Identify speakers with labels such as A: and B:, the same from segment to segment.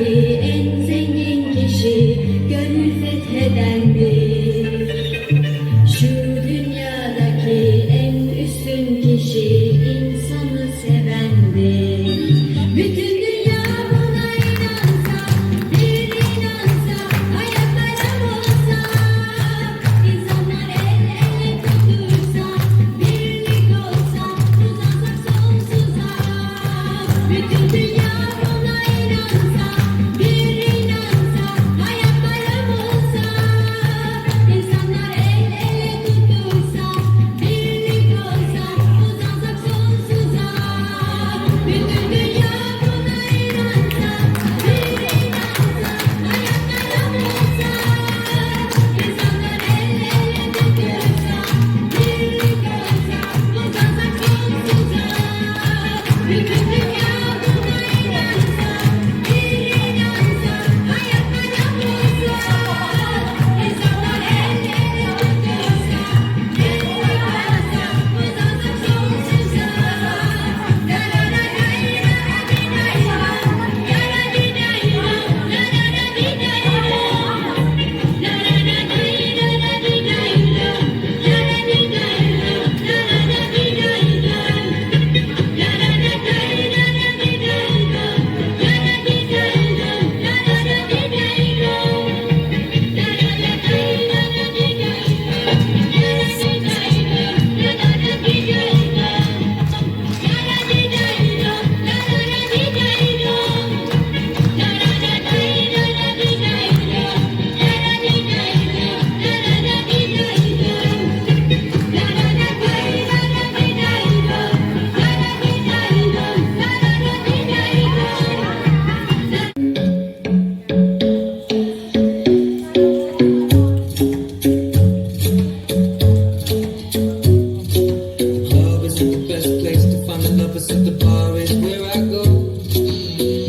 A: en zengin kişi gönül fethedendir. Şu dünyadaki en üstün kişi insanı sevendir. Bütün dünya buna inansa, bir inansa, hayatlarım olsa, insanlar el ele tutuşsa, birlik olsa, uzansak sonsuza. Bütün dünya buna inansa, bir inansa, hayatlarım olsa, insanlar el ele tutuşsa, birlik olsa, uzansak sonsuza. Bütün dünya buna inansa, bir inansa, hayatlarım olsa, insanlar el ele tutuşsa, birlik olsa, uzansak sonsuza. Bütün dünya buna inansa, bir inansa, hayatlarım olsa, insanlar el ele tutuşsa, birlik olsa, uzansak sonsuza. La la la la la
B: Club is the best place to find the lovers, at the bar is where I go.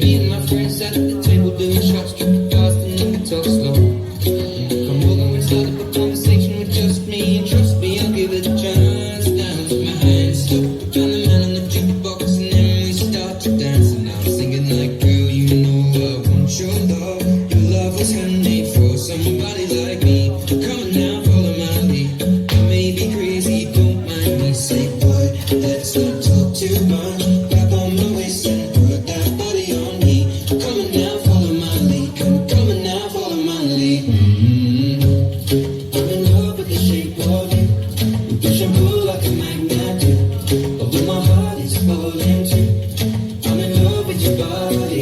B: Me and my friends sat at the table doing shots, tripping fast and then we talk slow. Come over and start up a conversation with just me, and trust me, I'll give it a chance. Now take my hand, stop, found the man on the jukebox, and then we start to dance. And I'm singing like, girl, you know I want your love. Your love was handmade for somebody like me. Come on now, follow my lead. I may be crazy, don't mind me. Say, boy, let's not talk too much. Grab on my waist and put that body on me. Come on now, follow my lead. Come on now, follow my lead. I'm in love with the shape of you. We push and pull like a magnet do. Although my heart is falling too. I'm in love with your body.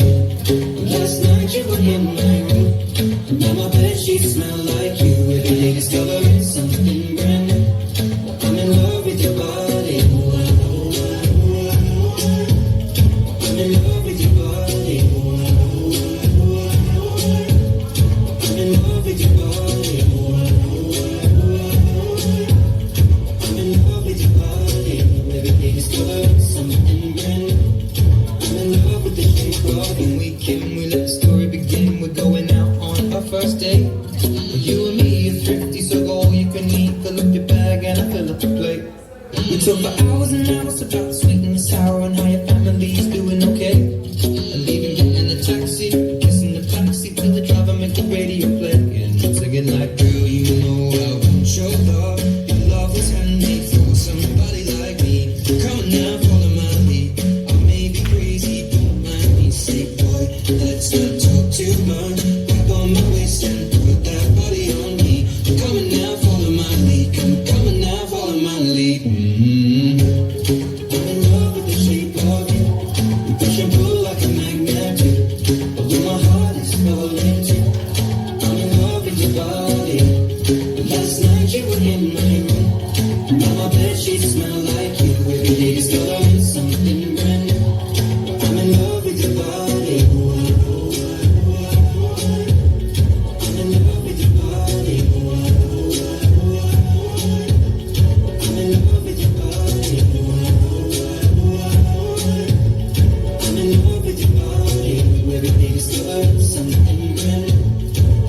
B: Last night you were in my room. And now my bedsheets smell like you. Every day discovering something brand new. I'm in love with your body. I'm in love with your body. I'm in love with your body. I'm in love with your body. Every day discovering something brand new. I'm in love with the shape of you. We let the story begin. We're going out on our first date. You and me are thrifty, so go all you can eat. Fill up your bag and I fill up the plate. We talk for hours and hours about the sweet and the sour and how your family's doing okay. And even getting a taxi, kissing the backseat till the driver make the radio play. And I'm singing like, girl, you know I want your love. Your love was handmade for somebody like me. Come on now, follow my lead. I may be crazy, don't mind me. Say, boy, let's not talk too much. Grab on my waist and put that body on me. Come on now, follow my lead. Come on now, follow my lead. I'm in love with the shape of you. We push and pull like a magnet do. Although my heart is falling too. I'm in love with your body. Last night you were in my room. Now my bedsheets smell like you. Every day discovering something brand new. I'm in love with your body. I'm in love with your body. I'm in love with your body. I'm in love with your body. Every day discovering something brand new.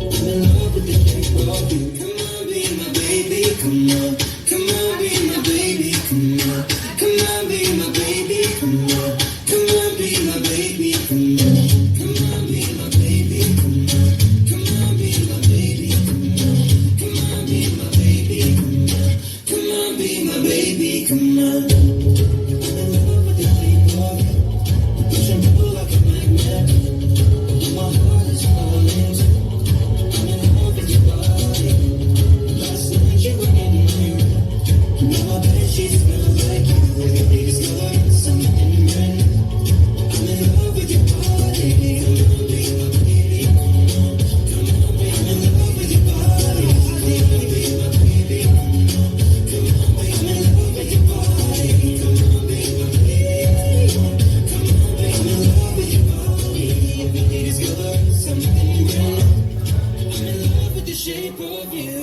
B: I'm in love with the shape of you. Come on, be my baby. Come on, come on, be my baby. Come on, come on, be my baby. Come on, come on, be my baby. Come on, come on, be my baby. something real. I'm in love with the shape of you.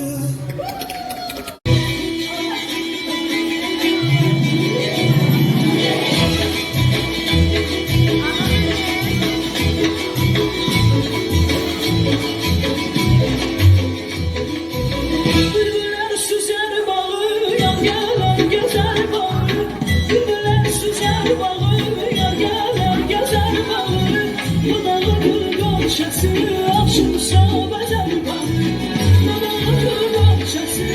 C: Bülbüller süzer bağı, yar gelir gezer bağı. Bülbüller süzer bağı, yar gelir gezer bağı. Bu dağı gül gökçesi, açılsa bezer bağı. Bu dağı gül gökçesi,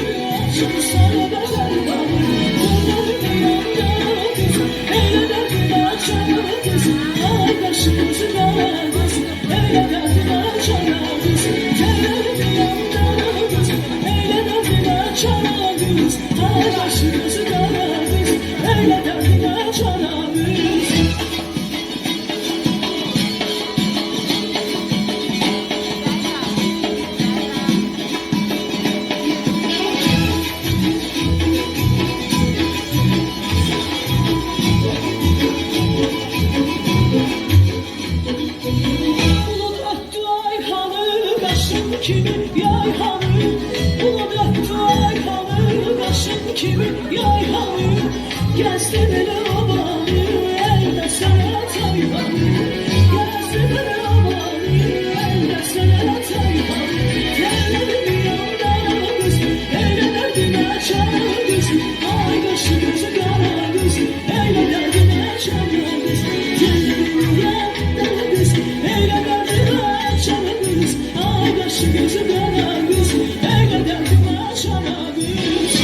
C: açılsa bezer bağı. Kollarını yandı kız, eyle derdine açar kız. Ay başımızı yarar kız, eyle derdine açar kız. Kollarını yandı kız, eyle derdine açar kız. Ay başımızı yarar kız, eyle derdine açar kız. Bulut öttü ayhanı, kaşın kimin yayhanı. Bulut öttü ayhanı, kaşın kimin yayhanı. Gezdi beni obanı, elde sana tayhanı. Gezdi beni obanı, elde sana tayhanı. Tellerim yandan kız, eyle derdine açar kız. Ay başı gözü kara kız, eyle derdine açar kız. Tellerim yandan kız, eyle derdine açar kız. Ay başı gözü kara kız, eyle derdine açar kız.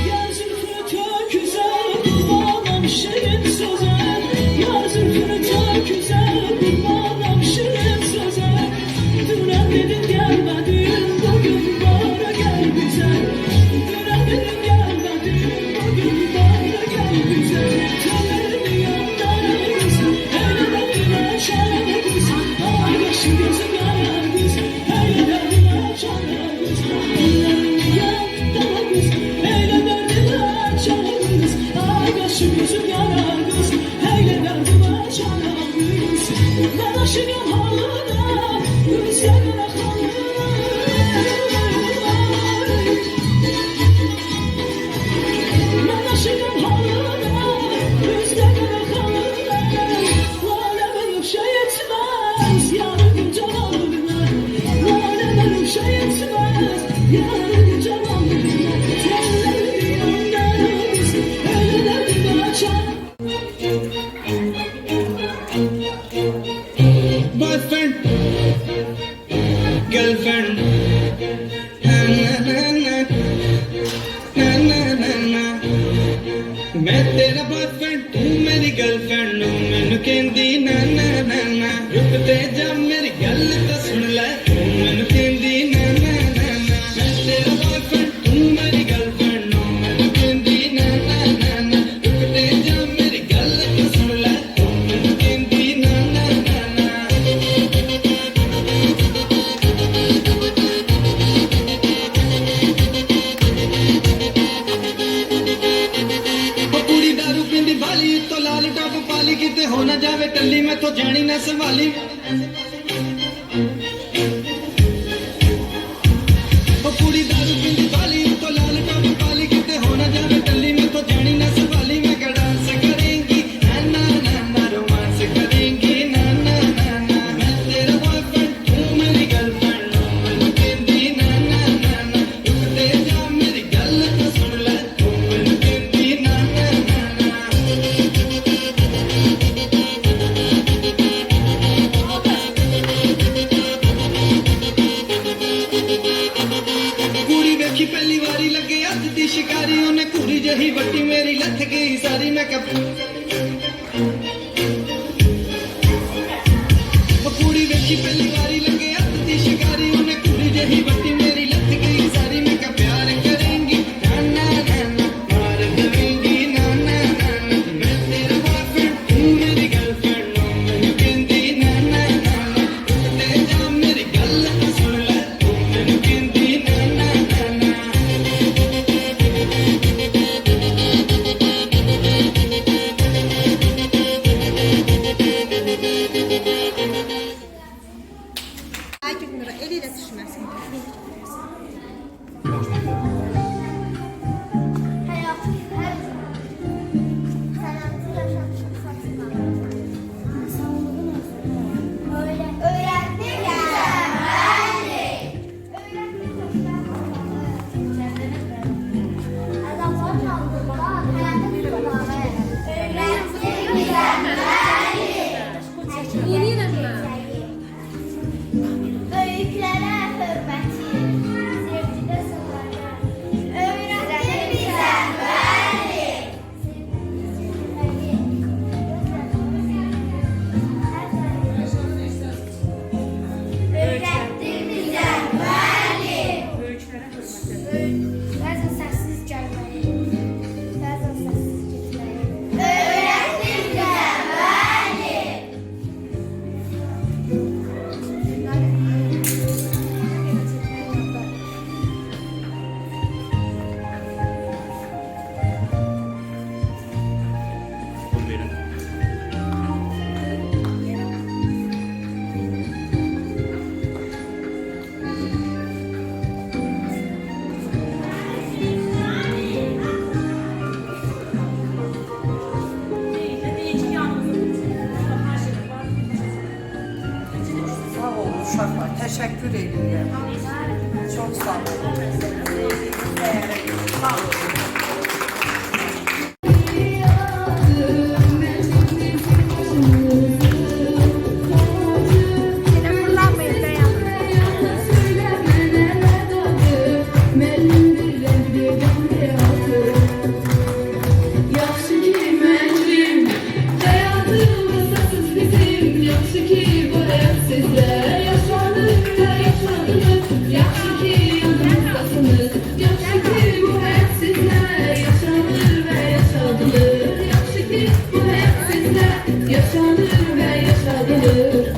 C: Yar zülfü töküze, kurbanım şirin söze. Yar zülfü töküze, kurbanım şirin söze. Dünen dedin gelmedin, bugün bana gel bize. Dünen dedin gelmedin, bugün bana gel bize. Tellerini yandan kız, eyle derdine açar kız. Ay başı gözü kara kız, eyle derdine açar kız. Tellerini yandan kız, eyle derdine açar kız. Ay başı gözü kara kız, eyle derdine açar kız. Ben aşığım halına, gözlerine kanına. Ben aşığım halına, gözlerine kanına. Lale benim şey etmez, yarın cavalına. Lale benim şey etmez, yarın cavalına. Tellerini yandan kız, eyle derdine açar.
B: Boyfriend, girlfriend, na na na na, na na na na. मैं तेरा बॉयफ्रेंड तू मेरी गर्लफ्रेंड हूँ मैनू कहंदी ना ना ना ना रुक ते जा मेरी गल तो सुन ले तू मैनू कहंदी ना ना ना ना मैं तेरा बॉयफ्रेंड तू मेरी गर्लफ्रेंड हूँ मैनू कहंदी ना ना ना ना रुक ते जा मेरी गल तो सुन ले तू मैनू कहंदी ना ना ना ना कुड़ी दारू पींदी बाली तो लाल टॉप पाली किते हो ना जावे टल्ली मैं तो जानी ना संभाली कुड़ी दारू पींदी बाली तो लाल टॉप पाली किते हो ना जावे टल्ली मैं तो जानी ना संभाली मैं क्या डांस करेंगी ना ना ना ना रोमांस करेंगी ना ना ना ना मैं तेरा बॉयफ्रेंड तू मेरी गर्लफ्रेंड हूँ मैनू कहंदी ना ना ना ना रुक ते जा मेरी गल तो सुन ले तू मैनू कहंदी ना ना ना ना कुड़ी वेखी पहली वारी लगे अज दी शिकारी उन्हें कुड़ी जही वट्टी मेरी लथ गई सारी मैं कब कुड़ी वेखी पहली वारी लगे अज दी शिकारी उन्हें कुड़ी जही वट्टी मेरी लथ गई सारी मैं कब प्यार करेंगी ना ना ना ना मार देंगी ना ना ना ना मैं तेरा बॉयफ्रेंड तू मेरी गर्लफ्रेंड हूँ मैनू
D: uşaqlar. Təşəkkür edirəm. Çox sağ olun. Sağ olun.
A: Yaşanır ve yaşanır.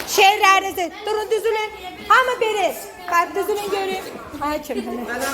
E: Şeirlerinizi durun düzülün. Hamı biri. Kalp düzülün görün. Açın.
F: Mükemmeldi.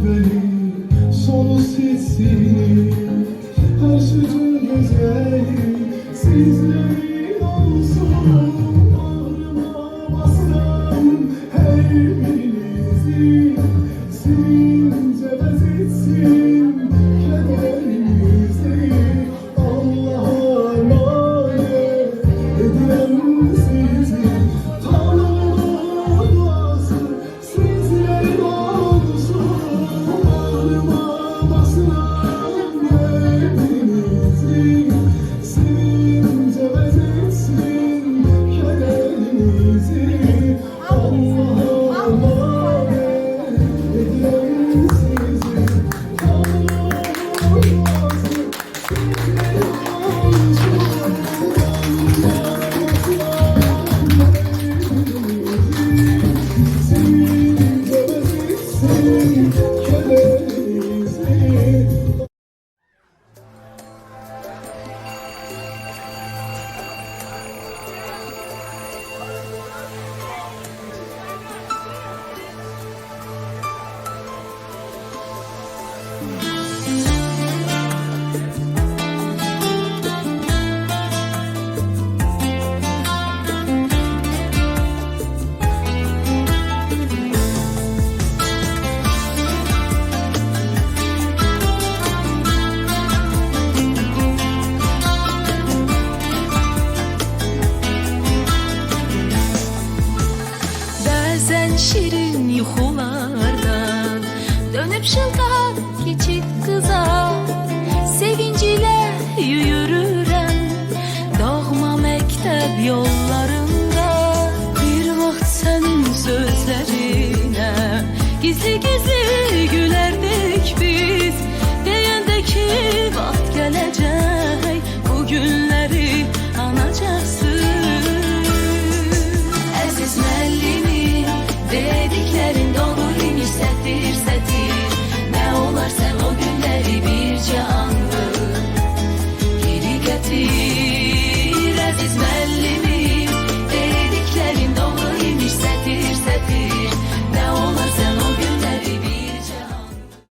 F: beni sonu sesini her sözün güzeli sizlerin olsun bağrıma basram her birinizi sizince bezetsin kederinizi Allah'a emanet ediyorum sizi Tanrı'nın duası sizlerin olsun bağrıma basram hepinizi sizince bezetsin kederinizi Allah'a emanet ediyorum sizi Tanrı'nın duası sizlerin
G: Bəzən şirin yuxulardan dönüb şıltaq keçid qıza sevincilə yürürəm doğma məktəb yollarında bir vaxt sənin sözlərinə gizli-gizli gülərdik biz deyəndə ki vaxt gələcək bu günləri anacaqsın Əziz müəllimim dediklərin doğru imiş sətir sətir nə olar sən o günləri bircə anlıq geri gətir Əziz müəllimim